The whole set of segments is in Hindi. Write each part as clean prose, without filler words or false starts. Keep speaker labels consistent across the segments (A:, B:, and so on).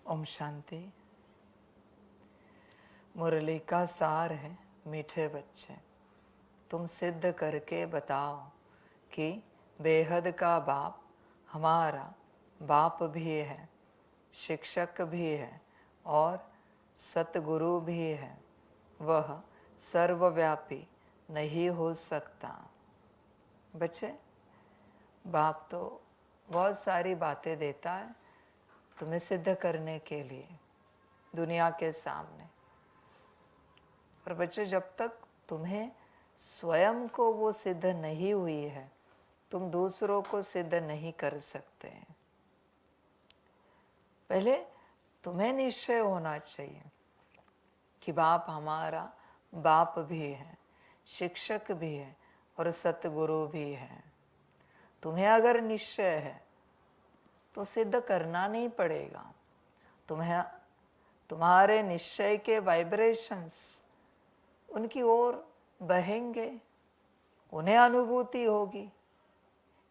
A: ओम शांति। मुरली का सार है मीठे बच्चे, तुम सिद्ध करके बताओ कि बेहद का बाप हमारा बाप भी है, शिक्षक भी है और सतगुरु भी है। वह सर्वव्यापी नहीं हो सकता। बच्चे, बाप तो बहुत सारी बातें देता है तुम्हें सिद्ध करने के लिए दुनिया के सामने। पर बच्चे, जब तक तुम्हें स्वयं को वो सिद्ध नहीं हुई है, तुम दूसरों को सिद्ध नहीं कर सकते। पहले तुम्हें निश्चय होना चाहिए कि बाप हमारा बाप भी है, शिक्षक भी है और सतगुरु भी है। तुम्हें अगर निश्चय है तो सिद्ध करना नहीं पड़ेगा। तुम्हें तुम्हारे निश्चय के वाइब्रेशंस उनकी ओर बहेंगे, उन्हें अनुभूति होगी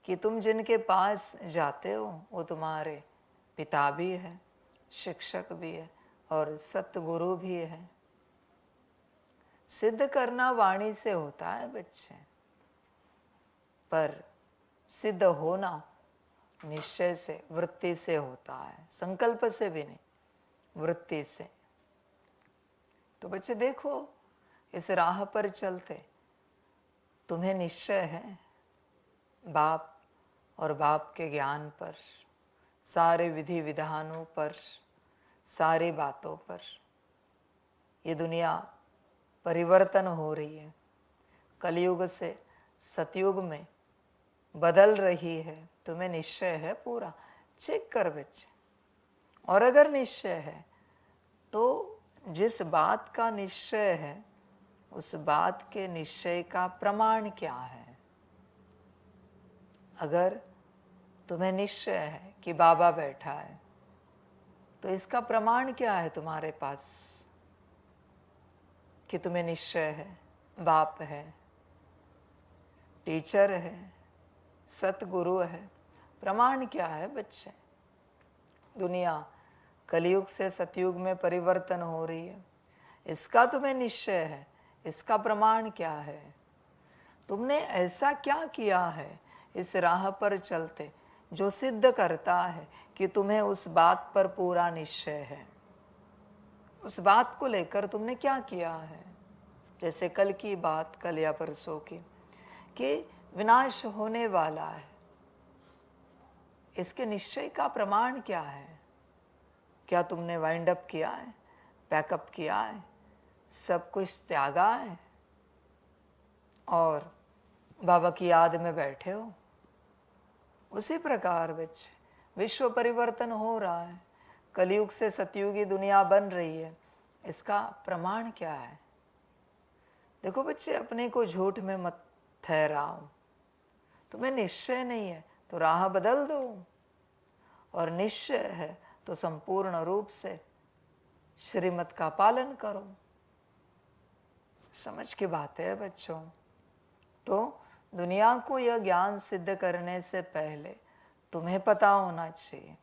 A: कि तुम जिनके पास जाते हो वो तुम्हारे पिता भी है, शिक्षक भी है और सतगुरु भी है। सिद्ध करना वाणी से होता है बच्चे, पर सिद्ध होना निश्चय से, वृत्ति से होता है, संकल्प से भी नहीं, वृत्ति से। तो बच्चे देखो, इस राह पर चलते तुम्हें निश्चय है बाप और बाप के ज्ञान पर, सारे विधि विधानों पर, सारी बातों पर। ये दुनिया परिवर्तन हो रही है, कलयुग से सतयुग में बदल रही है। तुम्हें निश्चय है पूरा, चेक कर बच्चे। और अगर निश्चय है तो जिस बात का निश्चय है उस बात के निश्चय का प्रमाण क्या है। अगर तुम्हें निश्चय है कि बाबा बैठा है तो इसका प्रमाण क्या है तुम्हारे पास कि तुम्हें निश्चय है बाप है, टीचर है, सतगुरु है। प्रमाण क्या है बच्चे। दुनिया कलयुग से सतयुग में परिवर्तन हो रही है, इसका तुम्हें निश्चय है, इसका प्रमाण क्या है। तुमने ऐसा क्या किया है इस राह पर चलते जो सिद्ध करता है कि तुम्हें उस बात पर पूरा निश्चय है। उस बात को लेकर तुमने क्या किया है। जैसे कल की बात, कल या परसों की, कि विनाश होने वाला है, इसके निश्चय का प्रमाण क्या है। क्या तुमने वाइंड अप किया है, पैकअप किया है, सब कुछ त्यागा है और बाबा की याद में बैठे हो। उसी प्रकार बच्चे, विश्व परिवर्तन हो रहा है, कलयुग से सतयुगी दुनिया बन रही है, इसका प्रमाण क्या है। देखो बच्चे, अपने को झूठ में मत ठहराओ। तुम्हें निश्चय नहीं है तो राह बदल दो, और निश्चय है तो संपूर्ण रूप से श्रीमत का पालन करो। समझ की बात है बच्चों। तो दुनिया को यह ज्ञान सिद्ध करने से पहले तुम्हें पता होना चाहिए।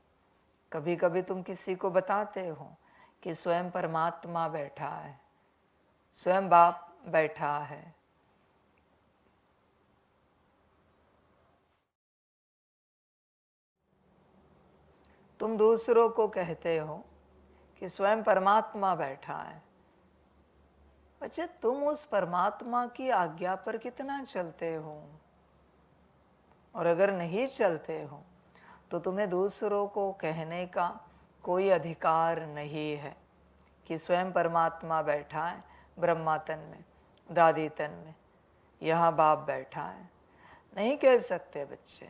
A: कभी कभी तुम किसी को बताते हो कि स्वयं परमात्मा बैठा है, स्वयं बाप बैठा है। तुम दूसरों को कहते हो कि स्वयं परमात्मा बैठा है। बच्चे, तुम उस परमात्मा की आज्ञा पर कितना चलते हो। और अगर नहीं चलते हो तो तुम्हें दूसरों को कहने का कोई अधिकार नहीं है कि स्वयं परमात्मा बैठा है ब्रह्मा तन में, दादी तन में, यहाँ बाप बैठा है। नहीं कह सकते बच्चे।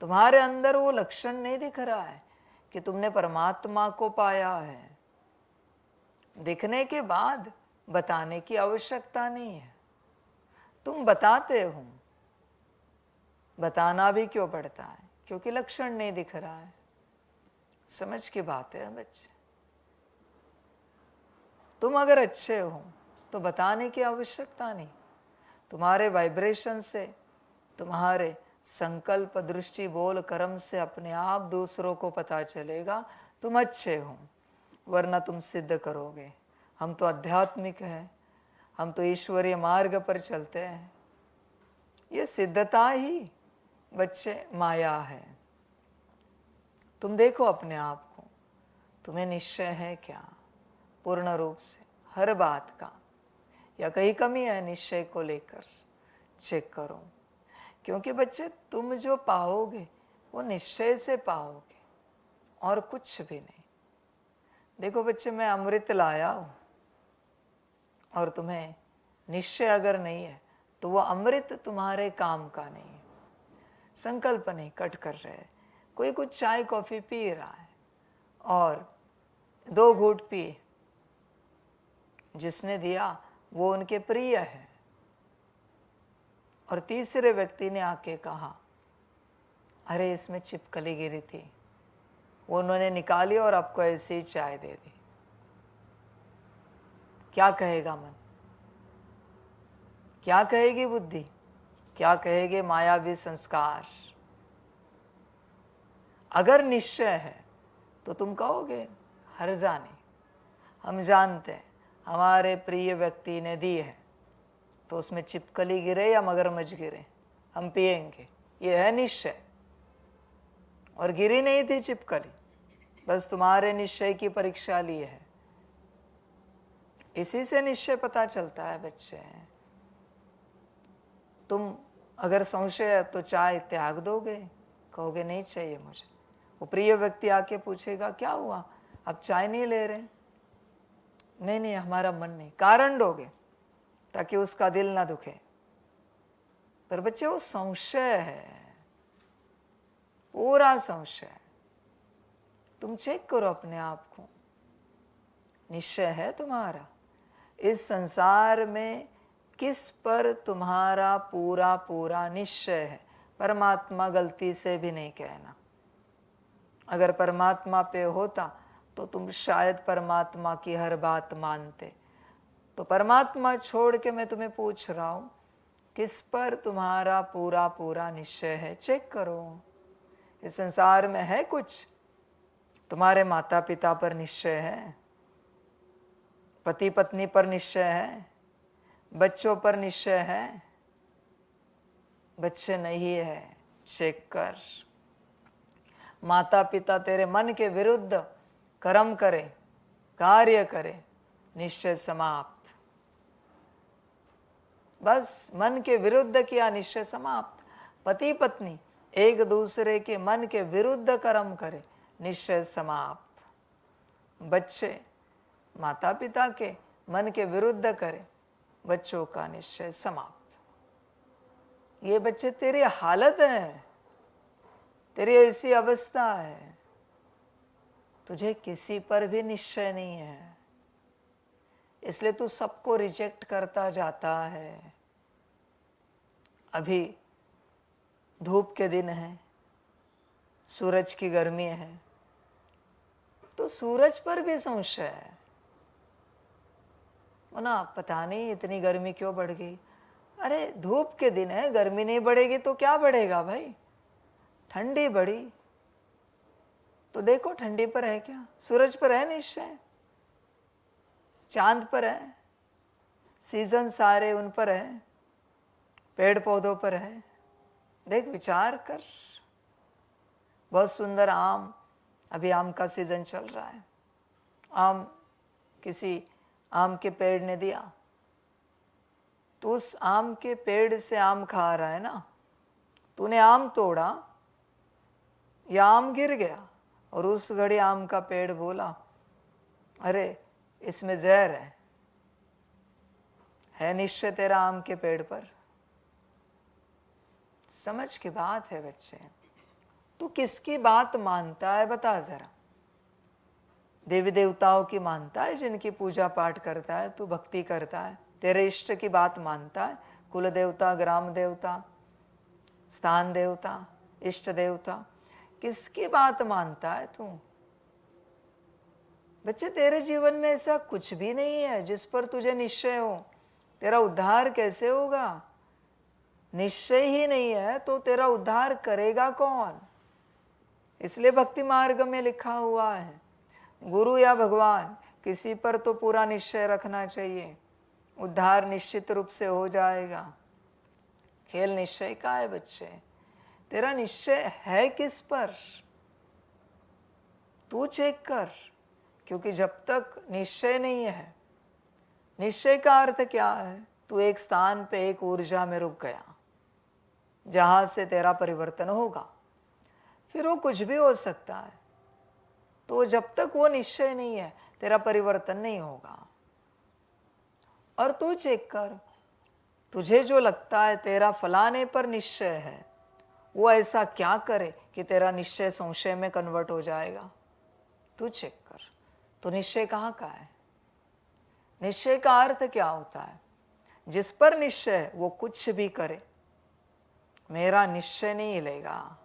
A: तुम्हारे अंदर वो लक्षण नहीं दिख रहा है कि तुमने परमात्मा को पाया है। दिखने के बाद बताने की आवश्यकता नहीं है। तुम बताते हो, बताना भी क्यों पड़ता है, क्योंकि लक्षण नहीं दिख रहा है। समझ की बात है बच्चे। तुम अगर अच्छे हो तो बताने की आवश्यकता नहीं। तुम्हारे वाइब्रेशन से, तुम्हारे संकल्प, दृष्टि, बोल, कर्म से अपने आप दूसरों को पता चलेगा तुम अच्छे हो, वरना तुम सिद्ध करोगे हम तो आध्यात्मिक हैं, हम तो ईश्वरीय मार्ग पर चलते हैं। ये सिद्धता ही बच्चे माया है। तुम देखो अपने आप को, तुम्हें निश्चय है क्या पूर्ण रूप से हर बात का, या कहीं कमी है निश्चय को लेकर? चेक करो, क्योंकि बच्चे तुम जो पाओगे वो निश्चय से पाओगे और कुछ भी नहीं। देखो बच्चे, मैं अमृत लाया हूं और तुम्हें निश्चय अगर नहीं है तो वो अमृत तुम्हारे काम का नहीं है। संकल्प नहीं कट कर रहे, कोई कुछ चाय कॉफी पी रहा है और 2 घूंट पिए, जिसने दिया वो उनके प्रिय है, और तीसरे व्यक्ति ने आके कहा अरे इसमें छिपकली गिरी थी, वो उन्होंने निकाली और आपको ऐसे ही चाय दे दी। क्या कहेगा मन? क्या कहेगी बुद्धि? क्या कहेगे मायावी संस्कार? अगर निश्चय है तो तुम कहोगे हर्जा नहीं, हम जानते हैं हमारे प्रिय व्यक्ति ने दी है, तो उसमें छिपकली गिरे या मगरमच्छ गिरे हम पिएंगे, ये है निश्चय। और गिरी नहीं थी छिपकली, बस तुम्हारे निश्चय की परीक्षा ली है। इसी से निश्चय पता चलता है बच्चे। तुम अगर संशय है तो चाय त्याग दोगे, कहोगे नहीं चाहिए मुझे। वो प्रिय व्यक्ति आके पूछेगा क्या हुआ, अब चाय नहीं ले रहे? नहीं नहीं हमारा मन नहीं, कारण दोगे ताकि उसका दिल ना दुखे। पर बच्चे वो संशय है, पूरा संशय। तुम चेक करो अपने आप को, निश्चय है तुम्हारा? इस संसार में किस पर तुम्हारा पूरा पूरा निश्चय है? परमात्मा गलती से भी नहीं कहना। अगर परमात्मा पे होता तो तुम शायद परमात्मा की हर बात मानते। तो परमात्मा छोड़ के मैं तुम्हें पूछ रहा हूं, किस पर तुम्हारा पूरा पूरा निश्चय है? चेक करो। इस संसार में है कुछ? तुम्हारे माता पिता पर निश्चय है, पति पत्नी पर निश्चय है, बच्चों पर निश्चय है? बच्चे नहीं है, चेक कर। माता पिता तेरे मन के विरुद्ध कर्म करे, कार्य करे, निश्चय समाप्त। बस मन के विरुद्ध किया, निश्चय समाप्त। पति पत्नी एक दूसरे के मन के विरुद्ध कर्म करे, निश्चय समाप्त। बच्चे माता पिता के मन के विरुद्ध करे, बच्चों का निश्चय समाप्त। ये बच्चे तेरी हालत है, तेरी ऐसी अवस्था है, तुझे किसी पर भी निश्चय नहीं है, इसलिए तू सबको रिजेक्ट करता जाता है। अभी धूप के दिन है, सूरज की गर्मी है, तो सूरज पर भी संशय है ना, पता नहीं इतनी गर्मी क्यों बढ़ गई। अरे धूप के दिन है, गर्मी नहीं बढ़ेगी तो क्या बढ़ेगा भाई? ठंडी बढ़ी तो देखो ठंडी पर है क्या? सूरज पर है निश्चय, चांद पर है, सीजन सारे उन पर है, पेड़ पौधों पर है। देख विचार कर। बहुत सुंदर आम, अभी आम का सीजन चल रहा है, आम किसी आम के पेड़ ने दिया, तो उस आम के पेड़ से आम खा रहा है ना, तूने आम तोड़ा या आम गिर गया, और उस घड़ी आम का पेड़ बोला अरे इसमें जहर है निश्चय तेरा आम के पेड़ पर? समझ की बात है बच्चे। तू किसकी बात मानता है बता जरा? देवी देवताओं की मानता है जिनकी पूजा पाठ करता है, तू भक्ति करता है, तेरे इष्ट की बात मानता है? कुल देवता, ग्राम देवता, स्थान देवता, इष्ट देवता, किसकी बात मानता है तू? बच्चे तेरे जीवन में ऐसा कुछ भी नहीं है जिस पर तुझे निश्चय हो। तेरा उद्धार कैसे होगा? निश्चय ही नहीं है तो तेरा उद्धार करेगा कौन? इसलिए भक्ति मार्ग में लिखा हुआ है गुरु या भगवान किसी पर तो पूरा निश्चय रखना चाहिए, उद्धार निश्चित रूप से हो जाएगा। खेल निश्चय का है बच्चे, तेरा निश्चय है किस पर, तू चेक कर। क्योंकि जब तक निश्चय नहीं है, निश्चय का अर्थ क्या है, तू एक स्थान पे एक ऊर्जा में रुक गया जहां से तेरा परिवर्तन होगा, फिर वो कुछ भी हो सकता है। तो जब तक वो निश्चय नहीं है, तेरा परिवर्तन नहीं होगा। और तू चेक कर, तुझे जो लगता है तेरा फलाने पर निश्चय है, वो ऐसा क्या करे कि तेरा निश्चय संशय में कन्वर्ट हो जाएगा। तू चेक कर, तो निश्चय कहाँ का है। निश्चय का अर्थ क्या होता है, जिस पर निश्चय है वो कुछ भी करे, मेरा निश्चय नहीं हिलेगा,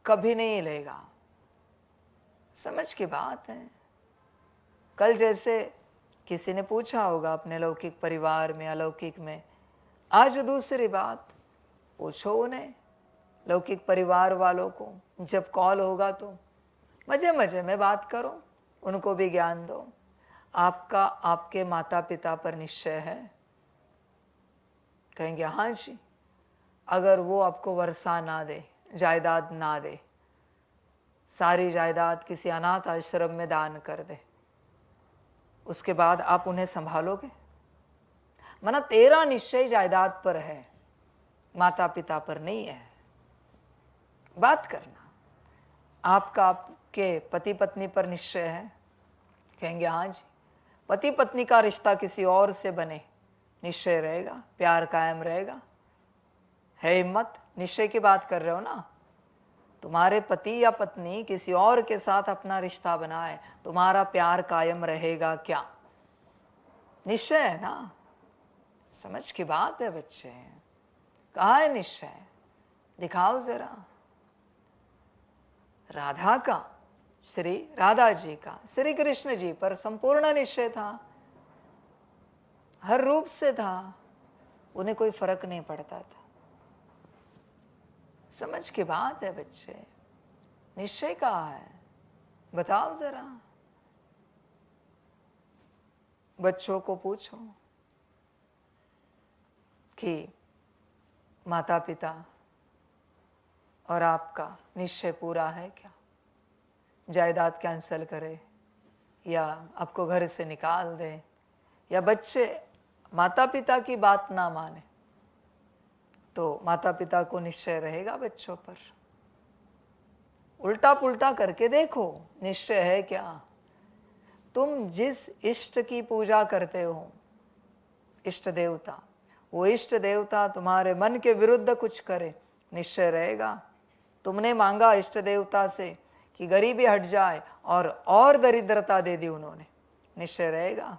A: कभी नहीं हिलेगा। समझ की बात है। कल जैसे किसी ने पूछा होगा अपने लौकिक परिवार में, अलौकिक में, आज दूसरी बात पूछो उन्हें, लौकिक परिवार वालों को। जब कॉल होगा तो मजे मजे में बात करो, उनको भी ज्ञान दो। आपका आपके माता पिता पर निश्चय है? कहेंगे हाँ जी। अगर वो आपको वर्षा ना दे, जायदाद ना दे, सारी जायदाद किसी अनाथ आश्रम में दान कर दे, उसके बाद आप उन्हें संभालोगे? माना तेरा निश्चय जायदाद पर है, माता पिता पर नहीं है। बात करना। आपका आपके पति पत्नी पर निश्चय है? कहेंगे हाँ जी। पति पत्नी का रिश्ता किसी और से बने, निश्चय रहेगा, प्यार कायम रहेगा? है हिम्मत? निश्चय की बात कर रहे हो ना। तुम्हारे पति या पत्नी किसी और के साथ अपना रिश्ता बनाए, तुम्हारा प्यार कायम रहेगा क्या? निश्चय है ना। समझ की बात है बच्चे। कहाँ है निश्चय? दिखाओ जरा। राधा का, श्री राधा जी का श्री कृष्ण जी पर संपूर्ण निश्चय था, हर रूप से था, उन्हें कोई फर्क नहीं पड़ता था। समझ की बात है बच्चे। निश्चय कहाँ है, बताओ जरा। बच्चों को पूछो कि माता पिता और आपका निश्चय पूरा है क्या? जायदाद कैंसिल करे, या आपको घर से निकाल दे, या बच्चे माता पिता की बात ना माने, तो माता पिता को निश्चय रहेगा बच्चों पर? उल्टा पुल्टा करके देखो, निश्चय है क्या? तुम जिस इष्ट की पूजा करते हो, इष्ट देवता, वो इष्ट देवता तुम्हारे मन के विरुद्ध कुछ करे, निश्चय रहेगा? तुमने मांगा इष्ट देवता से कि गरीबी हट जाए और दरिद्रता दे दी उन्होंने, निश्चय रहेगा?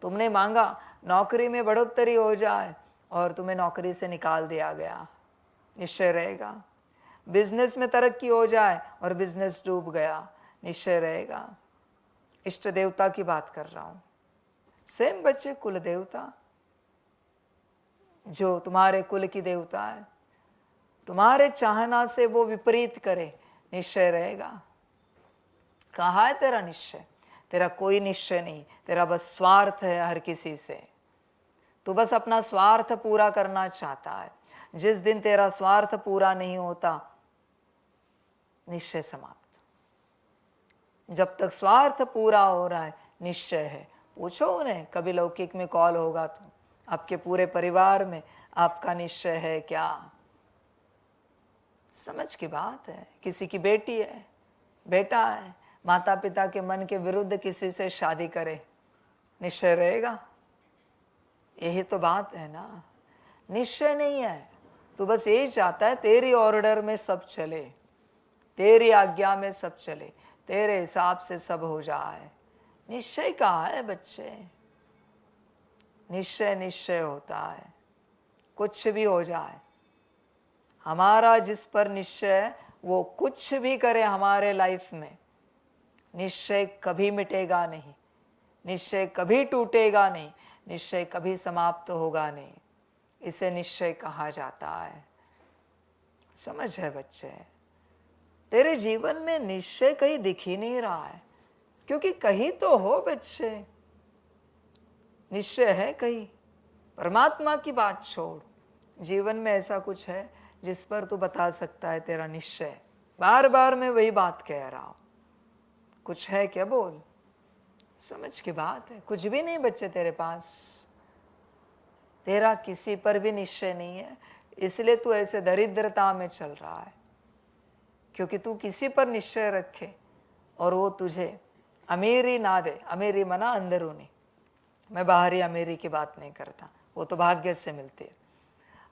A: तुमने मांगा नौकरी में बढ़ोतरी हो जाए और तुम्हें नौकरी से निकाल दिया गया, निश्चय रहेगा? बिजनेस में तरक्की हो जाए और बिजनेस डूब गया, निश्चय रहेगा? इष्ट देवता की बात कर रहा हूं। सेम बच्चे, कुल देवता, जो तुम्हारे कुल की देवता है, तुम्हारे चाहना से वो विपरीत करे, निश्चय रहेगा? कहाँ है तेरा निश्चय? तेरा कोई निश्चय नहीं, तेरा बस स्वार्थ है हर किसी से। तू बस अपना स्वार्थ पूरा करना चाहता है। जिस दिन तेरा स्वार्थ पूरा नहीं होता, निश्चय समाप्त। जब तक स्वार्थ पूरा हो रहा है, निश्चय है। पूछो उन्हें, कभी लौकिक में कॉल होगा तो, आपके पूरे परिवार में आपका निश्चय है क्या? समझ की बात है। किसी की बेटी है, बेटा है, माता पिता के मन के विरुद्ध किसी से शादी करे, निश्चय रहेगा? यही तो बात है ना। निश्चय नहीं है, तू बस यही चाहता है तेरी ऑर्डर में सब चले, तेरी आज्ञा में सब चले, तेरे हिसाब से सब हो जाए। निश्चय कहाँ है बच्चे? निश्चय निश्चय होता है, कुछ भी हो जाए। हमारा जिस पर निश्चय है, वो कुछ भी करे हमारे लाइफ में, निश्चय कभी मिटेगा नहीं, निश्चय कभी टूटेगा नहीं, निश्चय कभी समाप्त होगा नहीं। इसे निश्चय कहा जाता है। समझ है बच्चे? तेरे जीवन में निश्चय कहीं दिख ही नहीं रहा है, क्योंकि कहीं तो हो बच्चे, निश्चय है कहीं। परमात्मा की बात छोड़, जीवन में ऐसा कुछ है जिस पर तू बता सकता है तेरा निश्चय? बार बार मैं वही बात कह रहा हूं, कुछ है क्या? बोल। समझ की बात है, कुछ भी नहीं बच्चे तेरे पास, तेरा किसी पर भी निश्चय नहीं है, इसलिए तू ऐसे दरिद्रता में चल रहा है। क्योंकि तू किसी पर निश्चय रखे और वो तुझे अमीरी ना दे, अमीरी मना अंदरूनी, मैं बाहरी अमीरी की बात नहीं करता, वो तो भाग्य से मिलती है।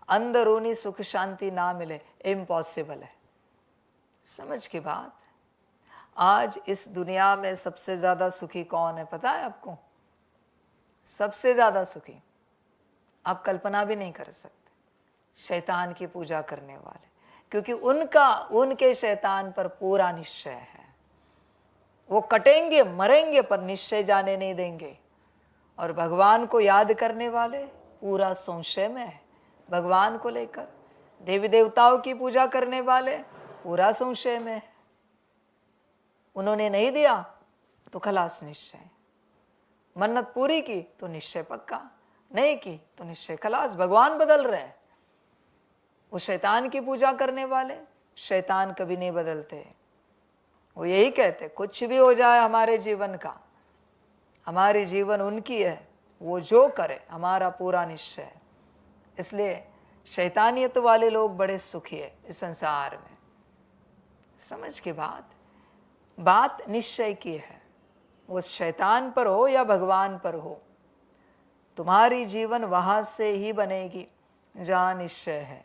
A: अंदरूनी सुख शांति ना मिले, इम्पॉसिबल है। समझ की बात। आज इस दुनिया में सबसे ज्यादा सुखी कौन है पता है आपको? सबसे ज्यादा सुखी आप कल्पना भी नहीं कर सकते, शैतान की पूजा करने वाले, क्योंकि उनके शैतान पर पूरा निश्चय है। वो कटेंगे मरेंगे पर निश्चय जाने नहीं देंगे। और भगवान को याद करने वाले पूरा संशय में है भगवान को लेकर। देवी देवताओं की पूजा करने वाले पूरा संशय में है। उन्होंने नहीं दिया तो खलास निश्चय, मन्नत पूरी की तो निश्चय पक्का, नहीं की तो निश्चय खलास। भगवान बदल रहे हैं, वो शैतान की पूजा करने वाले शैतान कभी नहीं बदलते। वो यही कहते कुछ भी हो जाए हमारे जीवन का, हमारी जीवन उनकी है, वो जो करे हमारा पूरा निश्चय है। इसलिए शैतानियत वाले लोग बड़े सुखी है इस संसार में। समझ की बात निश्चय की है, वो शैतान पर हो या भगवान पर हो, तुम्हारी जीवन वहां से ही बनेगी जहां निश्चय है।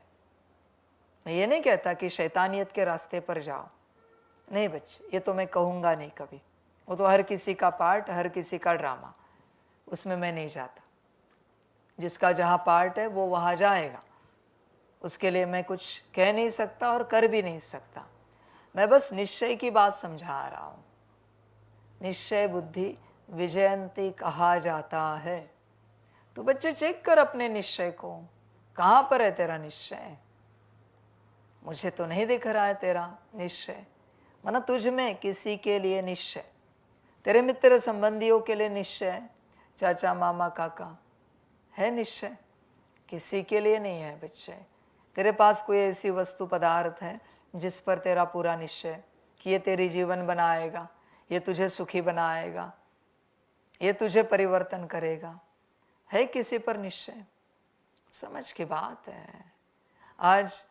A: मैं ये नहीं कहता कि शैतानियत के रास्ते पर जाओ, नहीं बच्चे, ये तो मैं कहूंगा नहीं कभी। वो तो हर किसी का पार्ट, हर किसी का ड्रामा, उसमें मैं नहीं जाता। जिसका जहाँ पार्ट है वो वहाँ जाएगा, उसके लिए मैं कुछ कह नहीं सकता और कर भी नहीं सकता। मैं बस निश्चय की बात समझा रहा हूँ। निश्चय बुद्धि विजयंती कहा जाता है। तो बच्चे चेक कर अपने निश्चय को, कहाँ पर है तेरा निश्चय? मुझे तो नहीं दिख रहा है तेरा निश्चय। माना तुझ में किसी के लिए निश्चय, तेरे मित्र संबंधियों के लिए निश्चय, चाचा मामा काका है निश्चय? किसी के लिए नहीं है बच्चे। तेरे पास कोई ऐसी वस्तु पदार्थ है जिस पर तेरा पूरा निश्चय कि ये तेरी जीवन बनाएगा, ये तुझे सुखी बनाएगा, ये तुझे परिवर्तन करेगा? है किसी पर निश्चय? समझ की बात है। आज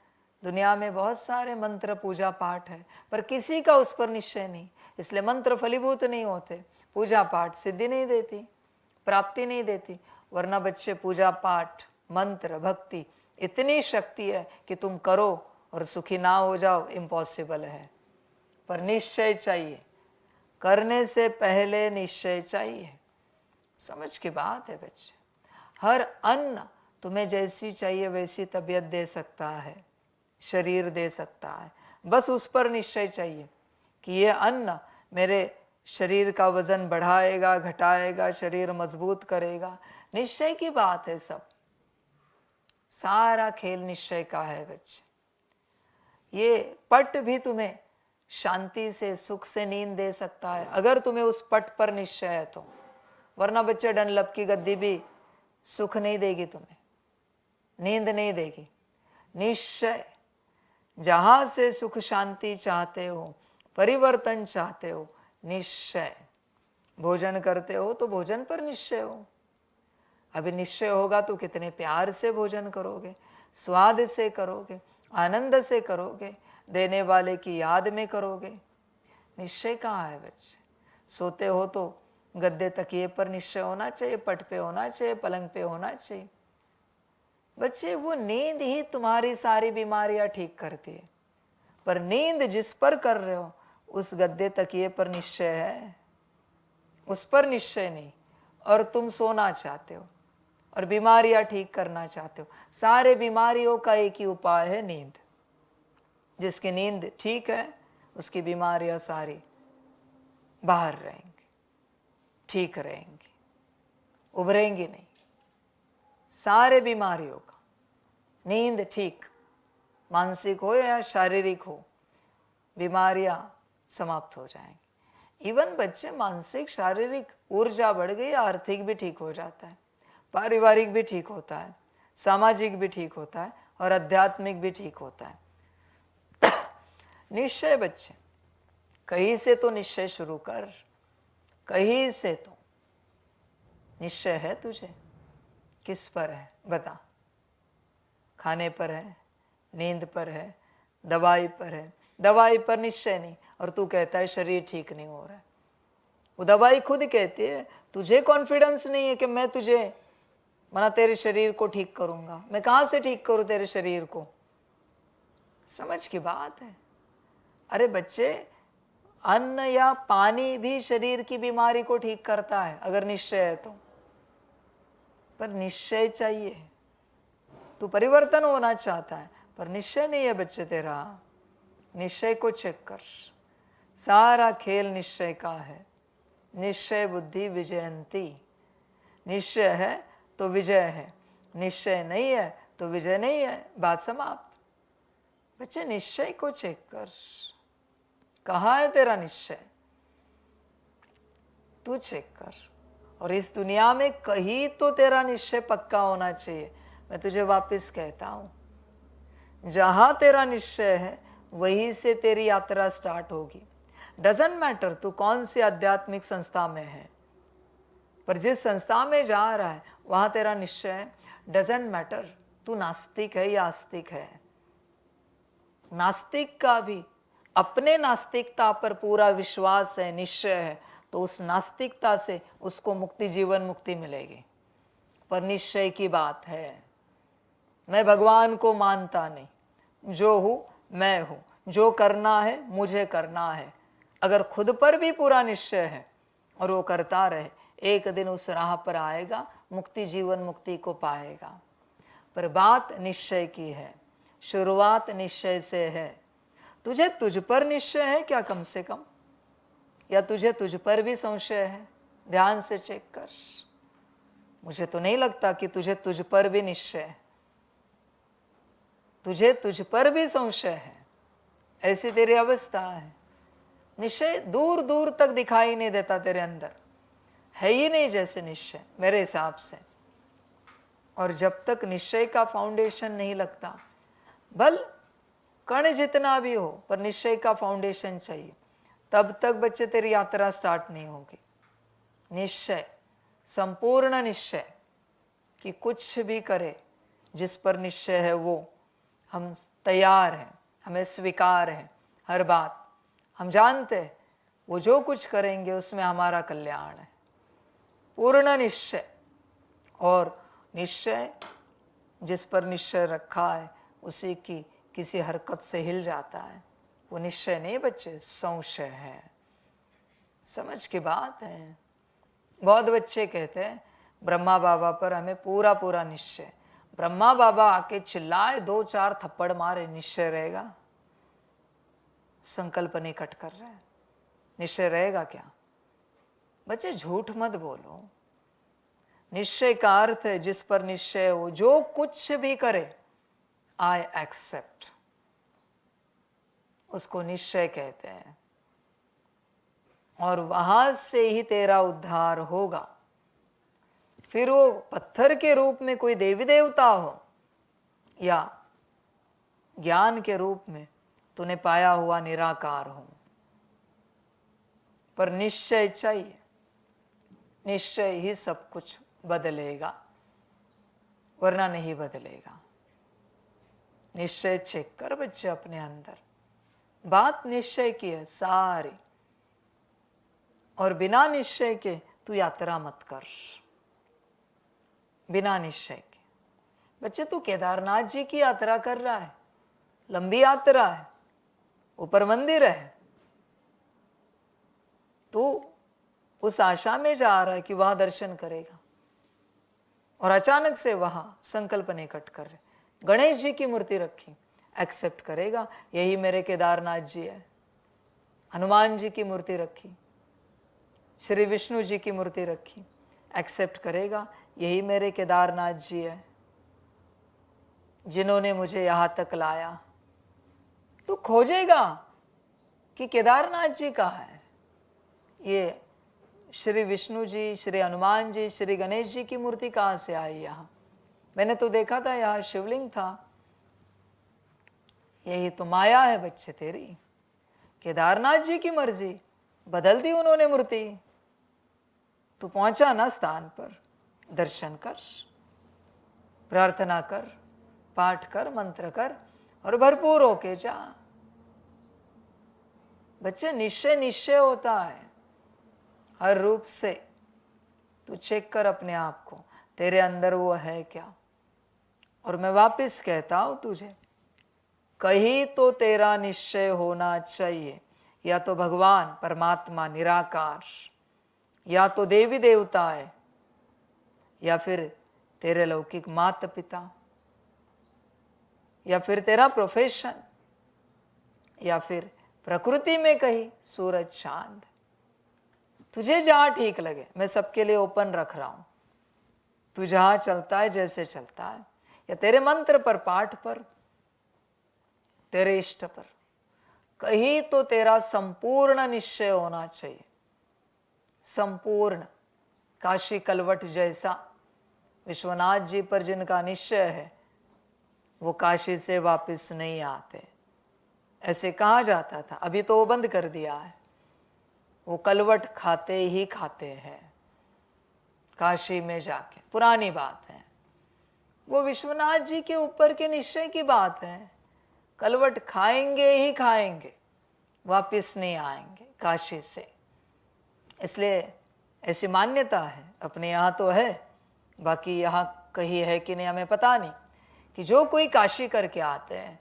A: दुनिया में बहुत सारे मंत्र पूजा पाठ है, पर किसी का उस पर निश्चय नहीं, इसलिए मंत्र फलीभूत नहीं होते, पूजा पाठ सिद्धि नहीं देती, प्राप्ति नहीं देती। वरना बच्चे पूजा पाठ मंत्र भक्ति इतनी शक्ति है कि तुम करो और सुखी ना हो जाओ, इम्पॉसिबल है। पर निश्चय चाहिए, करने से पहले निश्चय चाहिए। समझ की बात है बच्चे। हर अन्न तुम्हें जैसी चाहिए वैसी तबीयत दे सकता है, शरीर दे सकता है, बस उस पर निश्चय चाहिए कि ये अन्न मेरे शरीर का वजन बढ़ाएगा घटाएगा, शरीर मजबूत करेगा। निश्चय की बात है सब, सारा खेल निश्चय का है बच्चे। ये पट भी तुम्हें शांति से सुख से नींद दे सकता है अगर तुम्हें उस पट पर निश्चय है तो। वरना बच्चे डनलप की गद्दी भी सुख नहीं देगी तुम्हें, नींद नहीं देगी। निश्चय, जहां से सुख शांति चाहते हो, परिवर्तन चाहते हो, निश्चय। भोजन करते हो तो भोजन पर निश्चय हो। अभी निश्चय होगा तो कितने प्यार से भोजन करोगे, स्वाद से करोगे, आनंद से करोगे, देने वाले की याद में करोगे। निश्चय कहाँ है बच्चे? सोते हो तो गद्दे तकिए पर निश्चय होना चाहिए, पट पे होना चाहिए, पलंग पे होना चाहिए। बच्चे वो नींद ही तुम्हारी सारी बीमारियां ठीक करती है, पर नींद जिस पर कर रहे हो उस गद्दे तकिए पर निश्चय है, उस पर निश्चय नहीं। और तुम सोना चाहते हो और बीमारियां ठीक करना चाहते हो। सारे बीमारियों का एक ही उपाय है, नींद। जिसकी नींद ठीक है उसकी बीमारियां सारी बाहर रहेंगी, ठीक रहेंगी, उभरेंगी नहीं। सारे बीमारियों का नींद ठीक, मानसिक हो या शारीरिक हो, बीमारियां समाप्त हो जाएंगी। इवन बच्चे मानसिक शारीरिक ऊर्जा बढ़ गई, आर्थिक भी ठीक हो जाता है, पारिवारिक भी ठीक होता है, सामाजिक भी ठीक होता है और आध्यात्मिक भी ठीक होता है। निश्चय बच्चे, कहीं से तो निश्चय शुरू कर, कहीं से तो निश्चय है तुझे। किस पर है बता? खाने पर है, नींद पर है, दवाई पर है? दवाई पर निश्चय नहीं, और तू कहता है शरीर ठीक नहीं हो रहा है। वो दवाई खुद कहती है, तुझे कॉन्फिडेंस नहीं है कि मैं तुझे मना तेरे शरीर को ठीक करूंगा। मैं कहां से ठीक करूं तेरे शरीर को? समझ की बात है। अरे बच्चे, अन्न या पानी भी शरीर की बीमारी को ठीक करता है अगर निश्चय है तो। पर निश्चय चाहिए। तू परिवर्तन होना चाहता है पर निश्चय नहीं है बच्चे तेरा। निश्चय को चेक कर। सारा खेल निश्चय का है। निश्चय बुद्धि विजयंती। निश्चय है तो विजय है, निश्चय नहीं है तो विजय नहीं है। बात समाप्त। बच्चे निश्चय को चेक कर। कहाँ है तेरा निश्चय? तू चेक कर। और इस दुनिया में कहीं तो तेरा निश्चय पक्का होना चाहिए। मैं तुझे वापस कहता हूं, जहां तेरा निश्चय है वहीं से तेरी यात्रा स्टार्ट होगी। डजंट मैटर तू कौन सी आध्यात्मिक संस्था में है, पर जिस संस्था में जा रहा है वहां तेरा निश्चय है। डजंट मैटर तू नास्तिक है या आस्तिक है। नास्तिक का भी अपने नास्तिकता पर पूरा विश्वास है, निश्चय है, तो उस नास्तिकता से उसको मुक्ति, जीवन मुक्ति मिलेगी। पर निश्चय की बात है। मैं भगवान को मानता नहीं, जो हूं मैं हूं, जो करना है मुझे करना है। अगर खुद पर भी पूरा निश्चय है और वो करता रहे, एक दिन उस राह पर आएगा, मुक्ति, जीवन मुक्ति को पाएगा। पर बात निश्चय की है, शुरुआत निश्चय से है। तुझे तुझ पर निश्चय है क्या कम से कम? या तुझे तुझ पर भी संशय है? ध्यान से चेक कर। मुझे तो नहीं लगता कि तुझे तुझ पर भी निश्चय है। तुझे तुझ पर भी संशय है, ऐसी तेरी अवस्था है। निश्चय दूर दूर तक दिखाई नहीं देता तेरे अंदर, है ही नहीं जैसे निश्चय मेरे हिसाब से। और जब तक निश्चय का फाउंडेशन नहीं लगता, बल कण जितना भी हो पर निश्चय का फाउंडेशन चाहिए, तब तक बच्चे तेरी यात्रा स्टार्ट नहीं होगी। निश्चय, संपूर्ण निश्चय कि कुछ भी करे, जिस पर निश्चय है वो हम तैयार हैं, हमें स्वीकार है। हर बात हम जानते हैं, वो जो कुछ करेंगे उसमें हमारा कल्याण है। पूर्ण निश्चय। और निश्चय, जिस पर निश्चय रखा है उसी की किसी हरकत से हिल जाता है, वो निश्चय नहीं बच्चे, संशय है। समझ की बात है। बहुत बच्चे कहते हैं ब्रह्मा बाबा पर हमें पूरा पूरा निश्चय। ब्रह्मा बाबा आके चिल्लाए, 2-4 थप्पड़ मारे, निश्चय रहेगा? संकल्प नहीं कट कर रहा है, निश्चय रहेगा क्या? बच्चे झूठ मत बोलो। निश्चय का अर्थ है जिस पर निश्चय हो, जो कुछ भी करे आई एक्सेप्ट, उसको निश्चय कहते हैं। और वहां से ही तेरा उद्धार होगा। फिर वो पत्थर के रूप में कोई देवी देवता हो या ज्ञान के रूप में तूने पाया हुआ निराकार हो, पर निश्चय चाहिए। निश्चय ही सब कुछ बदलेगा, वरना नहीं बदलेगा। निश्चय चेक कर बच्चे अपने अंदर। बात निश्चय की है सारी, और बिना निश्चय के तू यात्रा मत कर। बिना निश्चय के बच्चे, तू केदारनाथ जी की यात्रा कर रहा है, लंबी यात्रा है, ऊपर मंदिर है, तू उस आशा में जा रहा है कि वहां दर्शन करेगा, और अचानक से वहां संकल्प नहीं कट कर रहे, गणेश जी की मूर्ति रखी, एक्सेप्ट करेगा यही मेरे केदारनाथ जी है। हनुमान जी की मूर्ति रखी, श्री विष्णु जी की मूर्ति रखी, एक्सेप्ट करेगा यही मेरे केदारनाथ जी है, जिन्होंने मुझे यहां तक लाया। तू खोजेगा कि केदारनाथ जी कहाँ है, ये श्री विष्णु जी, श्री हनुमान जी, श्री गणेश जी की मूर्ति कहाँ से आई यहाँ? मैंने तो देखा था यहाँ शिवलिंग था। यही तो माया है बच्चे तेरी। केदारनाथ जी की मर्जी, बदल दी उन्होंने मूर्ति। तू पहुंचा ना स्थान पर, दर्शन कर, प्रार्थना कर, पाठ कर, मंत्र कर और भरपूर होके जा। बच्चे निश्चय निश्चय होता है हर रूप से। तू चेक कर अपने आप को, तेरे अंदर वो है क्या? और मैं वापस कहता हूं तुझे, कहीं तो तेरा निश्चय होना चाहिए, या तो भगवान परमात्मा निराकार, या तो देवी देवता है, या फिर तेरे लौकिक माता पिता, या फिर तेरा प्रोफेशन, या फिर प्रकृति में कहीं सूरज चांद। तुझे जहां ठीक लगे, मैं सबके लिए ओपन रख रहा हूं। तू जहां चलता है, जैसे चलता है, या तेरे मंत्र पर, पाठ पर, तेरे इष्ट पर, कहीं तो तेरा संपूर्ण निश्चय होना चाहिए। संपूर्ण। काशी कलवट जैसा विश्वनाथ जी पर जिनका निश्चय है, वो काशी से वापस नहीं आते, ऐसे कहा जाता था। अभी तो वो बंद कर दिया है। वो कलवट खाते ही खाते हैं काशी में जाके। पुरानी बात है, वो विश्वनाथ जी के ऊपर के निश्चय की बात है। कलवट खाएंगे ही खाएंगे, वापस नहीं आएंगे काशी से। इसलिए ऐसी मान्यता है। अपने यहाँ तो है, बाकी यहाँ कहीं है कि नहीं हमें पता नहीं, कि जो कोई काशी करके आते हैं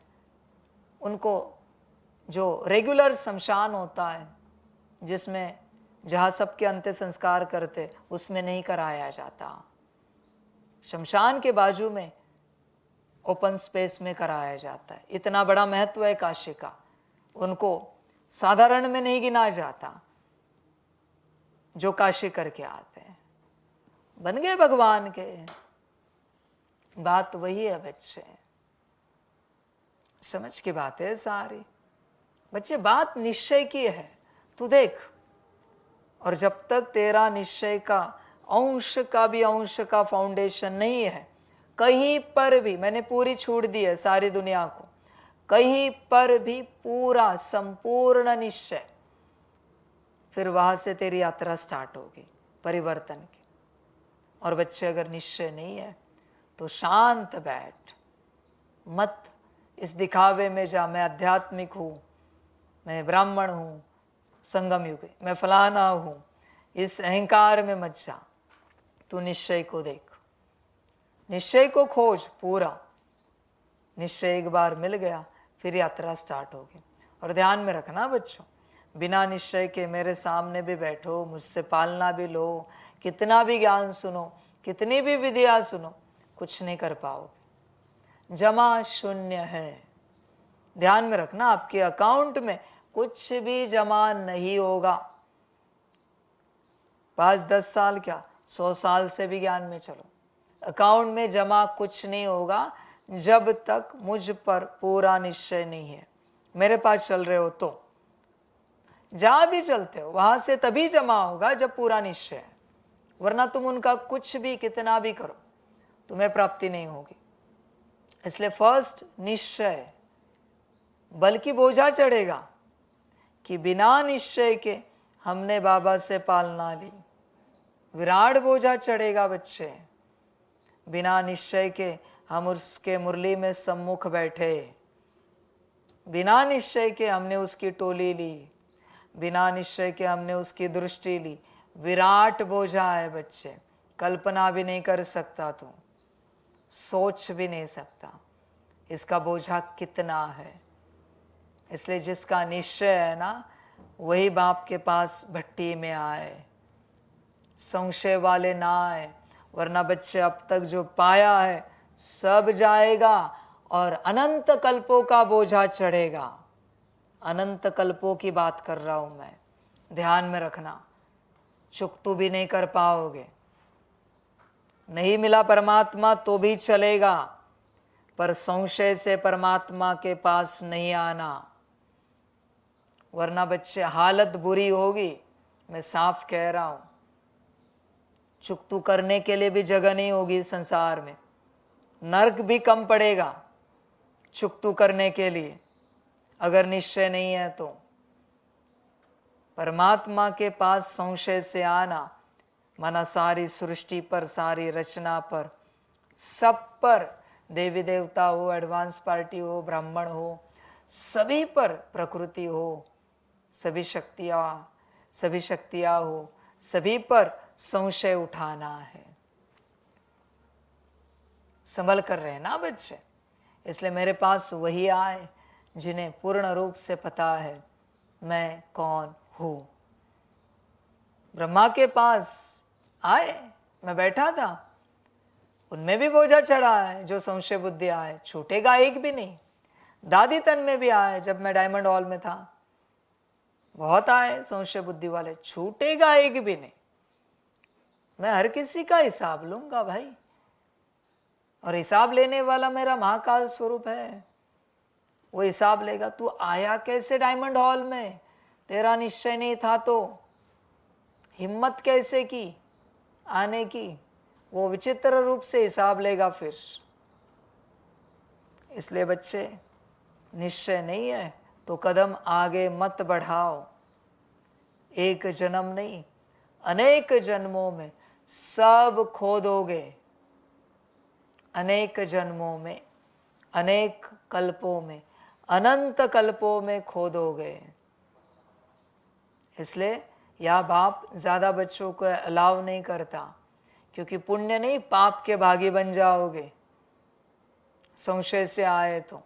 A: उनको जो रेगुलर शमशान होता है, जिसमें जहाँ सबके अंत्य संस्कार करते, उसमें नहीं कराया जाता। शमशान के बाजू में ओपन स्पेस में कराया जाता है। इतना बड़ा महत्व है काशी का, उनको साधारण में नहीं गिना जाता। जो काशी करके आते हैं बन गए भगवान के। बात वही है बच्चे, समझ की बात है सारी। बच्चे बात निश्चय की है, तू देख। और जब तक तेरा निश्चय का अंश का फाउंडेशन नहीं है, कहीं पर भी, मैंने पूरी छूट दी है सारी दुनिया को, कहीं पर भी पूरा संपूर्ण निश्चय, फिर वहां से तेरी यात्रा स्टार्ट होगी परिवर्तन की। और बच्चे अगर निश्चय नहीं है तो शांत बैठ, मत इस दिखावे में जा, मैं आध्यात्मिक हूं, मैं ब्राह्मण हूं, संगम युग, मैं फलाना हूं, इस अहंकार में मत जा। तू निश्चय को देख, निश्चय को खोज पूरा। निश्चय एक बार मिल गया, फिर यात्रा स्टार्ट होगी। और ध्यान में रखना बच्चों, बिना निश्चय के मेरे सामने भी बैठो, मुझसे पालना भी लो, कितना भी ज्ञान सुनो, कितनी भी विद्या सुनो, कुछ नहीं कर पाओगे। जमा शून्य है। ध्यान में रखना, आपके अकाउंट में कुछ भी जमा नहीं होगा। 5-10 साल क्या, 100 साल से भी ज्ञान में चलो, अकाउंट में जमा कुछ नहीं होगा जब तक मुझ पर पूरा निश्चय नहीं है। मेरे पास चल रहे हो तो, जहां भी चलते हो वहां से तभी जमा होगा जब पूरा निश्चय है, वरना तुम उनका कुछ भी कितना भी करो, तुम्हें प्राप्ति नहीं होगी। इसलिए फर्स्ट निश्चय, बल्कि बोझा चढ़ेगा कि बिना निश्चय के हमने बाबा से पालना ली। विराट बोझा चढ़ेगा बच्चे। बिना निश्चय के हम उसके मुरली में सम्मुख बैठे, बिना निश्चय के हमने उसकी टोली ली, बिना निश्चय के हमने उसकी दृष्टि ली। विराट बोझा है बच्चे, कल्पना भी नहीं कर सकता तू, सोच भी नहीं सकता इसका बोझा कितना है। इसलिए जिसका निश्चय है ना, वही बाप के पास भट्टी में आए, संशय वाले ना आए। वरना बच्चे अब तक जो पाया है सब जाएगा और अनंत कल्पों का बोझा चढ़ेगा। अनंत कल्पों की बात कर रहा हूं मैं, ध्यान में रखना। चुकतू भी नहीं कर पाओगे। नहीं मिला परमात्मा तो भी चलेगा, पर संशय से परमात्मा के पास नहीं आना, वरना बच्चे हालत बुरी होगी। मैं साफ कह रहा हूं, चुकतू करने के लिए भी जगह नहीं होगी संसार में, नरक भी कम पड़ेगा चुकतू करने के लिए, अगर निश्चय नहीं है तो। परमात्मा के पास संशय से आना माना सारी सृष्टि पर, सारी रचना पर, सब पर, देवी देवता हो, एडवांस पार्टी हो, ब्राह्मण हो, सभी पर, प्रकृति हो, सभी शक्तियां हो, सभी पर संशय उठाना है। संभल कर रहना बच्चे। इसलिए मेरे पास वही आए जिन्हें पूर्ण रूप से पता है मैं कौन हूं। ब्रह्मा के पास आए, मैं बैठा था, उनमें भी बोझा चढ़ा है जो संशय बुद्धि आए, छूटेगा एक भी नहीं। दादी तन में भी आए, जब मैं डायमंड हॉल में था, बहुत आए संशय बुद्धि वाले, छूटेगा एक भी नहीं। मैं हर किसी का हिसाब लूंगा भाई, और हिसाब लेने वाला मेरा महाकाल स्वरूप है। वो हिसाब लेगा। तू आया कैसे डायमंड हॉल में, तेरा निश्चय नहीं था तो हिम्मत कैसे की आने की, वो विचित्र रूप से हिसाब लेगा फिर। इसलिए बच्चे, निश्चय नहीं है तो कदम आगे मत बढ़ाओ। एक जन्म नहीं, अनेक जन्मों में सब खो दोगे, अनेक जन्मों में, अनेक कल्पों में, अनंत कल्पों में खो दोगे। इसलिए या बाप ज्यादा बच्चों को अलाउ नहीं करता, क्योंकि पुण्य नहीं पाप के भागी बन जाओगे संशय से आए तो।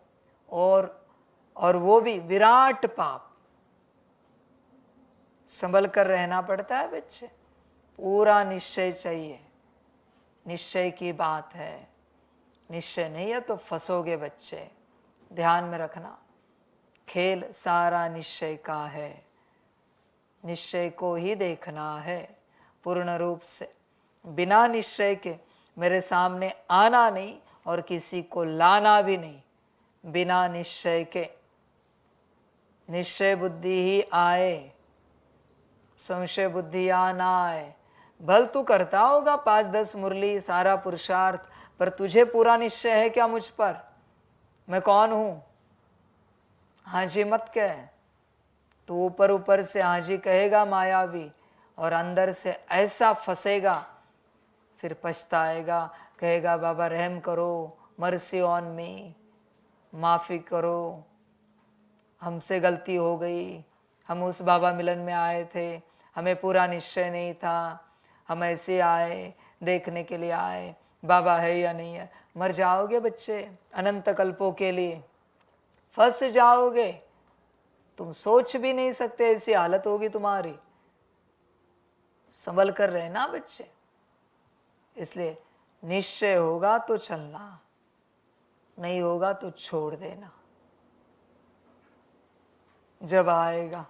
A: और वो भी विराट पाप। संभल कर रहना पड़ता है बच्चे, पूरा निश्चय चाहिए। निश्चय की बात है, निश्चय नहीं है तो फंसोगे बच्चे। ध्यान में रखना, खेल सारा निश्चय का है, निश्चय को ही देखना है पूर्ण रूप से। बिना निश्चय के मेरे सामने आना नहीं और किसी को लाना भी नहीं। बिना निश्चय के, निश्चय बुद्धि ही आए, संशय बुद्धि ना आए। भल तू करता होगा 5-10 मुरली, सारा पुरुषार्थ, पर तुझे पूरा निश्चय है क्या मुझ पर, मैं कौन हूं? हाँ जी मत कह। तो ऊपर ऊपर से हाँ जी कहेगा मायावी, और अंदर से ऐसा फंसेगा, फिर पछताएगा, कहेगा बाबा रहम करो, मर्सी ऑन मी, माफी करो, हमसे गलती हो गई, हम उस बाबा मिलन में आए थे, हमें पूरा निश्चय नहीं था, हम ऐसे आए, देखने के लिए आए, बाबा है या नहीं है। मर जाओगे बच्चे अनंत कल्पों के लिए, फंस जाओगे, तुम सोच भी नहीं सकते ऐसी हालत होगी तुम्हारी। संभल कर रहना बच्चे। इसलिए निश्चय होगा तो चलना, नहीं होगा तो छोड़ देना। जब आएगा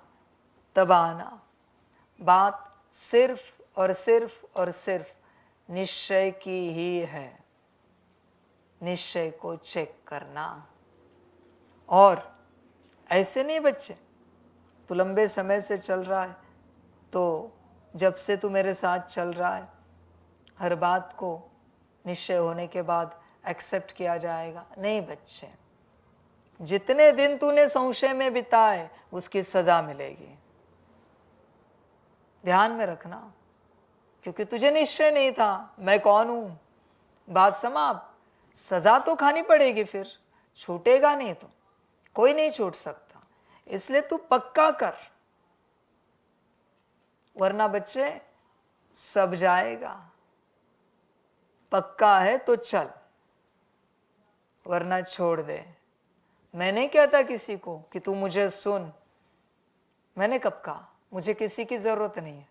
A: तब आना। बात सिर्फ और सिर्फ और सिर्फ निश्चय की ही है। निश्चय को चेक करना। और ऐसे नहीं बच्चे, तू लंबे समय से चल रहा है, तो जब से तू मेरे साथ चल रहा है, हर बात को निश्चय होने के बाद एक्सेप्ट किया जाएगा। नहीं बच्चे, जितने दिन तूने संशय में बिताए उसकी सजा मिलेगी। ध्यान में रखना, क्योंकि तुझे निश्चय नहीं था मैं कौन हूं। बात समाप्त। सजा तो खानी पड़ेगी, फिर छूटेगा नहीं, तो कोई नहीं छूट सकता। इसलिए तू पक्का कर, वरना बच्चे सब जाएगा। पक्का है तो चल, वरना छोड़ दे। मैं नहीं कहता किसी को कि तू मुझे सुन, मैंने कब कहा? मुझे किसी की जरूरत नहीं है।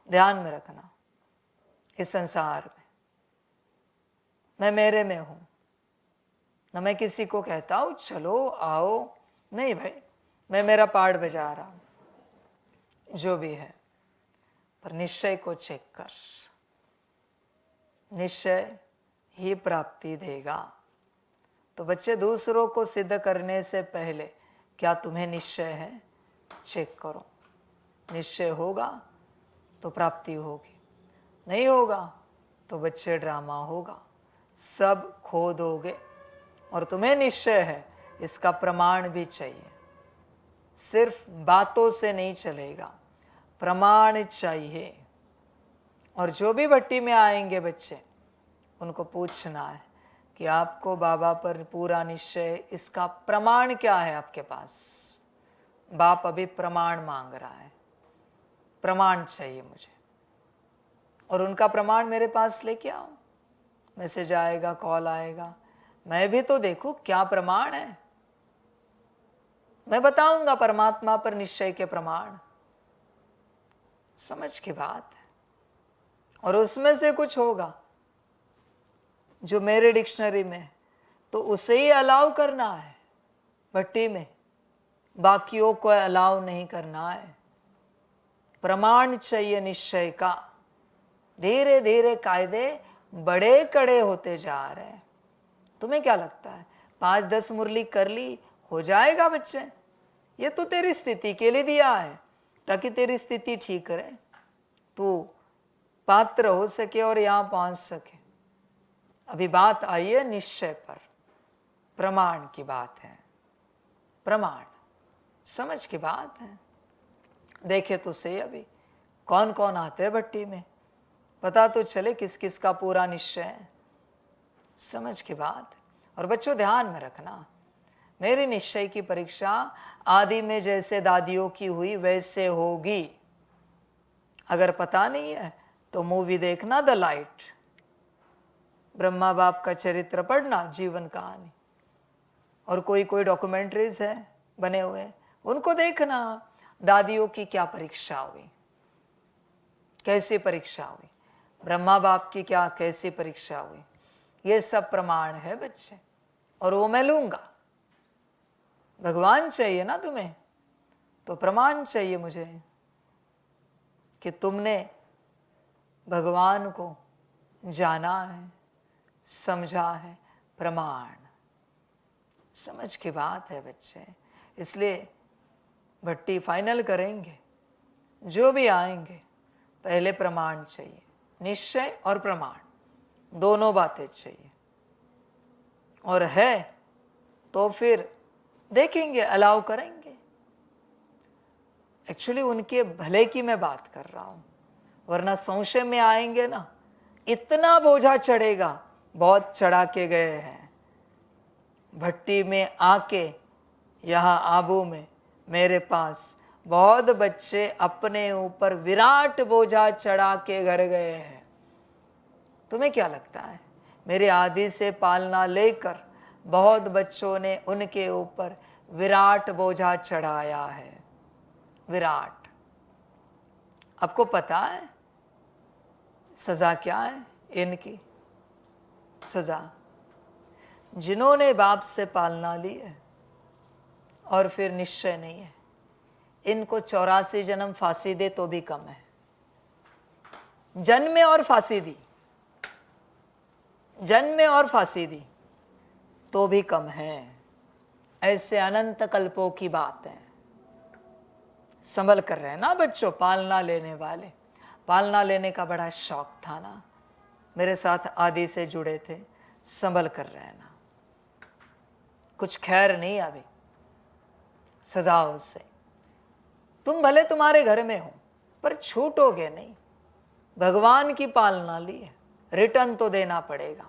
A: ध्यान में रखना, इस संसार में मैं मेरे में हूं, न मैं किसी को कहता हूं चलो आओ, नहीं भाई, मैं मेरा पार्ट बजा रहा हूं जो भी है। पर निश्चय को चेक कर, निश्चय ही प्राप्ति देगा। तो बच्चे, दूसरों को सिद्ध करने से पहले क्या तुम्हें निश्चय है, चेक करो। निश्चय होगा तो प्राप्ति होगी, नहीं होगा तो बच्चे ड्रामा होगा, सब खो दोगे। और तुम्हें निश्चय है, इसका प्रमाण भी चाहिए। सिर्फ बातों से नहीं चलेगा, प्रमाण चाहिए। और जो भी भट्टी में आएंगे बच्चे, उनको पूछना है कि आपको बाबा पर पूरा निश्चय, इसका प्रमाण क्या है आपके पास। बाप अभी प्रमाण मांग रहा है, प्रमाण चाहिए मुझे। और उनका प्रमाण मेरे पास लेके आओ, मैसेज आएगा, कॉल आएगा, मैं भी तो देखूं क्या प्रमाण है। मैं बताऊंगा परमात्मा पर निश्चय के प्रमाण। समझ की बात है। और उसमें से कुछ होगा जो मेरे डिक्शनरी में, तो उसे ही अलाउ करना है भट्टी में, बाकियों को अलाउ नहीं करना है। प्रमाण चाहिए निश्चय का। धीरे धीरे कायदे बड़े कड़े होते जा रहे हैं। तुम्हें क्या लगता है 5-10 मुरली कर ली हो जाएगा बच्चे? ये तो तेरी स्थिति के लिए दिया है, ताकि तेरी स्थिति ठीक रहे, तू पात्र हो सके और यहां पहुंच सके। अभी बात आई है निश्चय पर, प्रमाण की बात है। प्रमाण समझ की बात है। देखे तो सही अभी कौन कौन आते हैं भट्टी में, पता तो चले किस किस का पूरा निश्चय है। समझ की बात है। और बच्चों ध्यान में रखना, मेरी निश्चय की परीक्षा आदि में जैसे दादियों की हुई वैसे होगी। अगर पता नहीं है तो मूवी देखना द लाइट, ब्रह्मा बाप का चरित्र पढ़ना, जीवन कहानी। और कोई कोई डॉक्यूमेंट्रीज है बने हुए, उनको देखना। दादियों की क्या परीक्षा हुई, कैसी परीक्षा हुई, ब्रह्मा बाप की क्या कैसी परीक्षा हुई, ये सब प्रमाण है बच्चे। और वो मैं लूंगा। भगवान चाहिए ना तुम्हें, तो प्रमाण चाहिए मुझे कि तुमने भगवान को जाना है, समझा है। प्रमाण समझ की बात है बच्चे। इसलिए भट्टी फाइनल करेंगे, जो भी आएंगे पहले प्रमाण चाहिए। निश्चय और प्रमाण दोनों बातें चाहिए। और है तो फिर देखेंगे, अलाउ करेंगे। एक्चुअली उनके भले की मैं बात कर रहा हूं, वरना संशय में आएंगे ना, इतना बोझा चढ़ेगा। बहुत चढ़ा के गए हैं भट्टी में आके, यहाँ आबू में मेरे पास बहुत बच्चे अपने ऊपर विराट बोझा चढ़ा के घर गए हैं। तुम्हें क्या लगता है, मेरे आदि से पालना लेकर बहुत बच्चों ने उनके ऊपर विराट बोझा चढ़ाया है। विराट। आपको पता है सजा क्या है इनकी? सजा, जिन्होंने बाप से पालना ली है और फिर निश्चय नहीं है, इनको 84 जन्म फांसी दे तो भी कम है। जन्मे और फांसी दी, जन्मे और फांसी दी तो भी कम है। ऐसे अनंत कल्पों की बात है। संभल कर रहे हैं ना बच्चों, पालना लेने वाले। पालना लेने का बड़ा शौक था ना, मेरे साथ आदि से जुड़े थे। संभल कर रहना, कुछ खैर नहीं अभी सजाओं से। तुम भले तुम्हारे घर में हो, पर छूटोगे नहीं। भगवान की पालना ली है, रिटर्न तो देना पड़ेगा,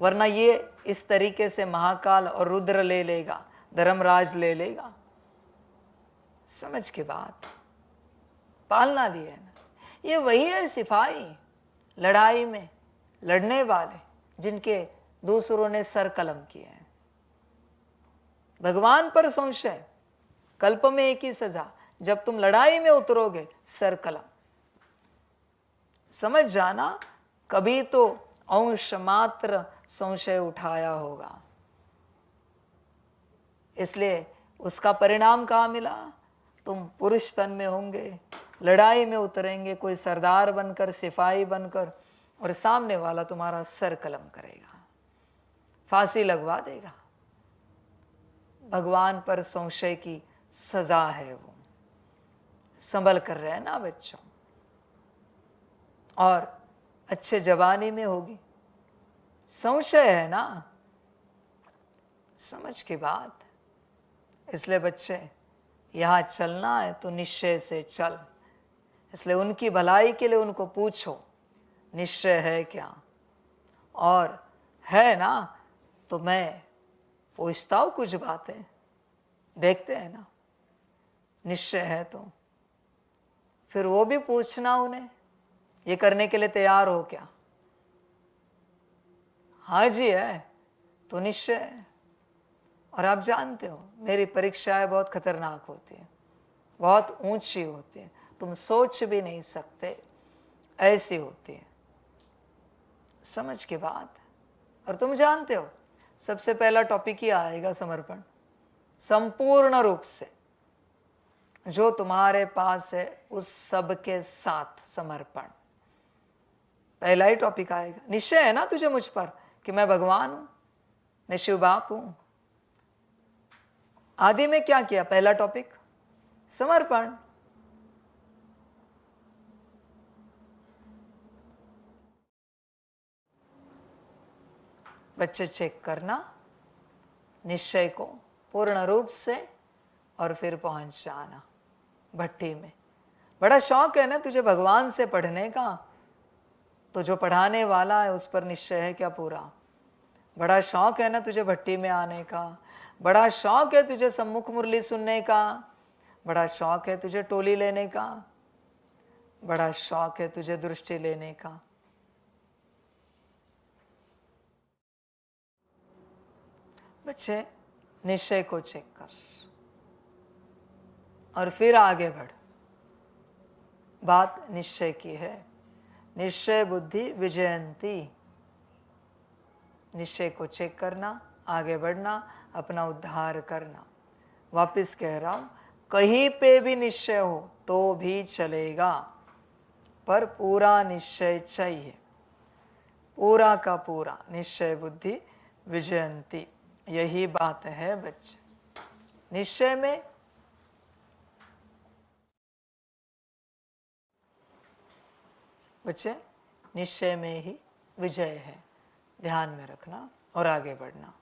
A: वरना ये इस तरीके से महाकाल और रुद्र ले लेगा, धर्मराज ले लेगा। समझ के बात, पालना ली है ना। ये वही है सिपाही, लड़ाई में लड़ने वाले, जिनके दूसरों ने सर कलम किए हैं। भगवान पर संशय, कल्प में एक ही सजा, जब तुम लड़ाई में उतरोगे सर कलम। समझ जाना, कभी तो अंश मात्र संशय उठाया होगा। इसलिए उसका परिणाम कहाँ मिला? तुम पुरुष तन में होंगे, लड़ाई में उतरेंगे, कोई सरदार बनकर, सिपाही बनकर, और सामने वाला तुम्हारा सर कलम करेगा, फांसी लगवा देगा। भगवान पर संशय की सजा है वो। संभल कर रहे ना बच्चों, और अच्छे जवानी में होगी। संशय है ना, समझ की बात। इसलिए बच्चे, यहाँ चलना है तो निश्चय से चल। इसलिए उनकी भलाई के लिए उनको पूछो निश्चय है क्या, और है ना तो मैं पूछता हूँ कुछ बातें, देखते हैं ना निश्चय है तो फिर वो भी पूछना उन्हें, ये करने के लिए तैयार हो क्या। हाँ जी है तो निश्चय है। और आप जानते हो मेरी परीक्षाएं बहुत खतरनाक होती है, बहुत ऊंची होती है, तुम सोच भी नहीं सकते ऐसी होती है, समझ की बात। और तुम जानते हो सबसे पहला टॉपिक ही आएगा समर्पण, संपूर्ण रूप से जो तुम्हारे पास है उस सब के साथ समर्पण, पहला ही टॉपिक आएगा। निश्चय है ना तुझे मुझ पर कि मैं भगवान हूं, मैं शिव बाप हूं। आदि में क्या किया, पहला टॉपिक समर्पण। बच्चे चेक करना निश्चय को पूर्ण रूप से और फिर पहुंच जाना भट्टी में। बड़ा शौक है ना तुझे भगवान से पढ़ने का, तो जो पढ़ाने वाला है उस पर निश्चय है क्या पूरा। बड़ा शौक है ना तुझे भट्टी में आने का, बड़ा शौक है तुझे सम्मुख मुरली सुनने का, बड़ा शौक है तुझे टोली लेने का, बड़ा शौक है तुझे दृष्टि लेने का। बच्चे निश्चय को चेक कर और फिर आगे बढ़। बात निश्चय की है, निश्चय बुद्धि विजयंती। निश्चय को चेक करना, आगे बढ़ना, अपना उद्धार करना। वापिस कह रहा हूं, कहीं पे भी निश्चय हो तो भी चलेगा, पर पूरा निश्चय चाहिए, पूरा का पूरा निश्चय बुद्धि विजयंती। यही बात है बच्चे, निश्चय में बच्चे निश्चय में ही विजय है, ध्यान में रखना और आगे बढ़ना।